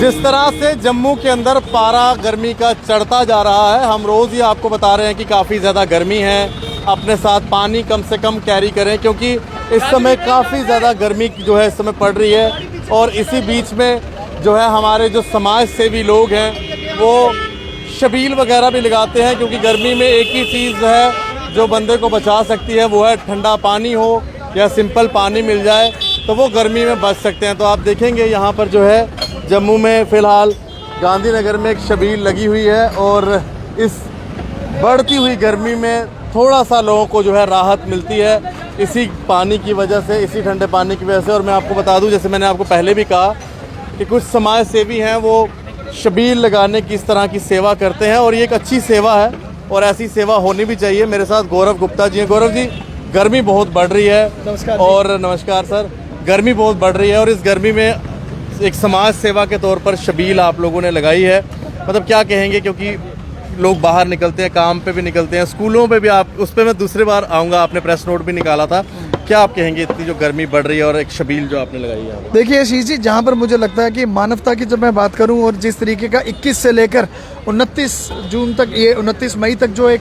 जिस तरह से जम्मू के अंदर पारा गर्मी का चढ़ता जा रहा है, हम रोज़ ही आपको बता रहे हैं कि काफ़ी ज़्यादा गर्मी है। अपने साथ पानी कम से कम कैरी करें, क्योंकि इस समय काफ़ी ज़्यादा गर्मी जो है इस समय पड़ रही है। और इसी बीच में जो है हमारे जो समाज सेवी लोग हैं वो शबील वगैरह भी लगाते हैं, क्योंकि गर्मी में एक ही चीज़ है जो बंदे को बचा सकती है, वो है ठंडा पानी हो या सिंपल पानी मिल जाए तो वो गर्मी में बच सकते हैं। तो आप देखेंगे यहाँ पर जो है जम्मू में फ़िलहाल गांधीनगर में एक शबील लगी हुई है, और इस बढ़ती हुई गर्मी में थोड़ा सा लोगों को जो है राहत मिलती है इसी पानी की वजह से, इसी ठंडे पानी की वजह से। और मैं आपको बता दूं, जैसे मैंने आपको पहले भी कहा कि कुछ समाज सेवी हैं वो शबील लगाने की इस तरह की सेवा करते हैं, और ये एक अच्छी सेवा है और ऐसी सेवा होनी भी चाहिए। मेरे साथ गौरव गुप्ता जी हैं। गौरव जी, गर्मी बहुत बढ़ रही है। नमस्कार। और नमस्कार सर। गर्मी बहुत बढ़ रही है और इस गर्मी में एक समाज सेवा के तौर पर शबील आप लोगों ने लगाई है, मतलब क्या कहेंगे? क्योंकि लोग बाहर निकलते हैं, काम पे भी निकलते हैं, स्कूलों पे भी। आप उस पर मैं दूसरी बार आऊँगा, आपने प्रेस नोट भी निकाला था। क्या आप कहेंगे इतनी जो गर्मी बढ़ रही है और एक शबील जो आपने लगाई है? देखिए आशीष जी, जहाँ पर मुझे लगता है कि मानवता की जब मैं बात करूँ, और जिस तरीके का 21 से लेकर 29 जून तक, ये 29 मई तक जो एक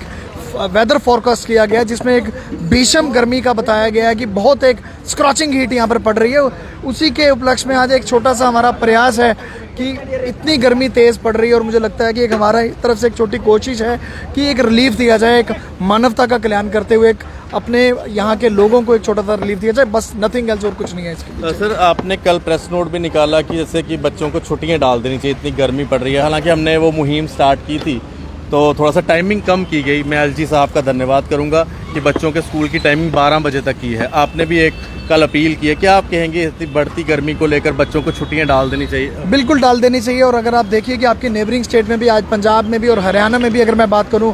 वेदर फोरकास्ट किया गया, जिसमें एक भीषण गर्मी का बताया गया है कि बहुत एक स्क्रॉचिंग हीट यहाँ पर पड़ रही है, उसी के उपलक्ष्य में आज एक छोटा सा हमारा प्रयास है कि इतनी गर्मी तेज़ पड़ रही है, और मुझे लगता है कि एक हमारा तरफ से एक छोटी कोशिश है कि एक रिलीफ दिया जाए, एक मानवता का कल्याण करते हुए एक अपने यहाँ के लोगों को एक छोटा सा रिलीफ दिया जाए, बस नथिंग एल्स, और कुछ नहीं है इसके। सर, आपने कल प्रेस नोट भी निकाला कि जैसे कि बच्चों को छुट्टियाँ डाल देनी चाहिए, इतनी गर्मी पड़ रही है। हालांकि हमने वो मुहिम स्टार्ट की थी तो थोड़ा सा टाइमिंग कम की गई। मैं एलजी साहब का धन्यवाद करूंगा कि बच्चों के स्कूल की टाइमिंग 12 बजे तक की है। आपने भी एक कल अपील की है, क्या आप कहेंगे इतनी बढ़ती गर्मी को लेकर बच्चों को छुट्टियां डाल देनी चाहिए? बिल्कुल डाल देनी चाहिए। और अगर आप देखिए कि आपकी नेबरिंग स्टेट में भी, आज पंजाब में भी और हरियाणा में भी अगर मैं बात करूं,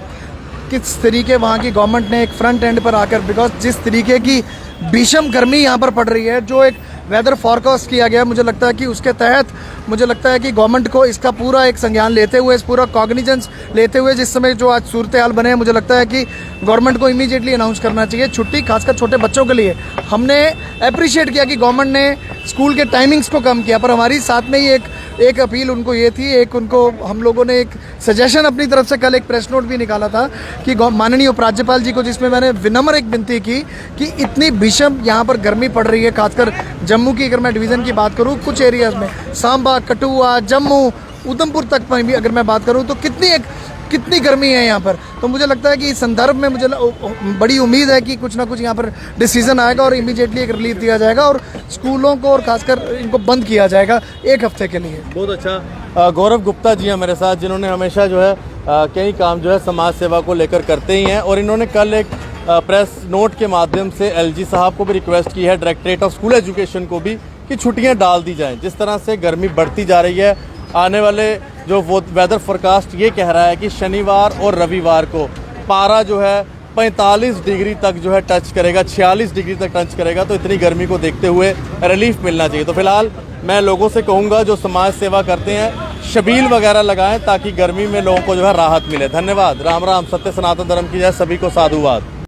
किस तरीके वहाँ की गवर्नमेंट ने एक फ्रंट एंड पर आकर, बिकॉज जिस तरीके की भीषण गर्मी यहाँ पर पड़ रही है, जो एक वेदर फॉरकास्ट किया गया, मुझे लगता है कि उसके तहत मुझे लगता है कि गवर्नमेंट को इसका पूरा एक संज्ञान लेते हुए, इस पूरा कॉग्निजेंस लेते हुए, जिस समय जो आज सूरत हाल बने हैं, मुझे लगता है कि गवर्नमेंट को इमीडिएटली अनाउंस करना चाहिए छुट्टी, खासकर छोटे बच्चों के लिए। हमने अप्रिशिएट किया कि गवर्नमेंट ने स्कूल के टाइमिंग्स को कम किया, पर हमारी साथ में ही एक अपील उनको ये थी, एक उनको हम लोगों ने एक सजेशन अपनी तरफ से कल एक प्रेस नोट भी निकाला था कि माननीय उपराज्यपाल जी को, जिसमें मैंने विनम्र एक विनती की कि इतनी भीषण यहाँ पर गर्मी पड़ रही है, खासकर जम्मू की अगर मैं डिवीज़न की बात करूँ, कुछ एरियाज़ में सांबा, कठुआ, जम्मू, उधमपुर तक में भी अगर मैं बात करूँ तो कितनी गर्मी है यहाँ पर। तो मुझे लगता है कि इस संदर्भ में मुझे बड़ी उम्मीद है कि कुछ ना कुछ यहाँ पर डिसीजन आएगा और इमीडिएटली एक रिलीफ दिया जाएगा और स्कूलों को और खासकर इनको बंद किया जाएगा 1 हफ्ते के लिए। बहुत अच्छा। गौरव गुप्ता जी हैं मेरे साथ, जिन्होंने हमेशा जो है कई काम जो है समाज सेवा को लेकर करते ही हैं, और इन्होंने कल एक प्रेस नोट के माध्यम से एलजी साहब को भी रिक्वेस्ट की है, डायरेक्टरेट ऑफ स्कूल एजुकेशन को भी, कि छुट्टियाँ डाल दी जाएँ। जिस तरह से गर्मी बढ़ती जा रही है, आने वाले जो वो वेदर फोरकास्ट ये कह रहा है कि शनिवार और रविवार को पारा जो है 45 डिग्री तक जो है टच करेगा, 46 डिग्री तक टच करेगा। तो इतनी गर्मी को देखते हुए रिलीफ मिलना चाहिए। तो फिलहाल मैं लोगों से कहूँगा जो समाज सेवा करते हैं, शबील वगैरह लगाएं ताकि गर्मी में लोगों को जो है राहत मिले। धन्यवाद। राम राम। सत्य सनातन धर्म की जय। सभी को साधुवाद।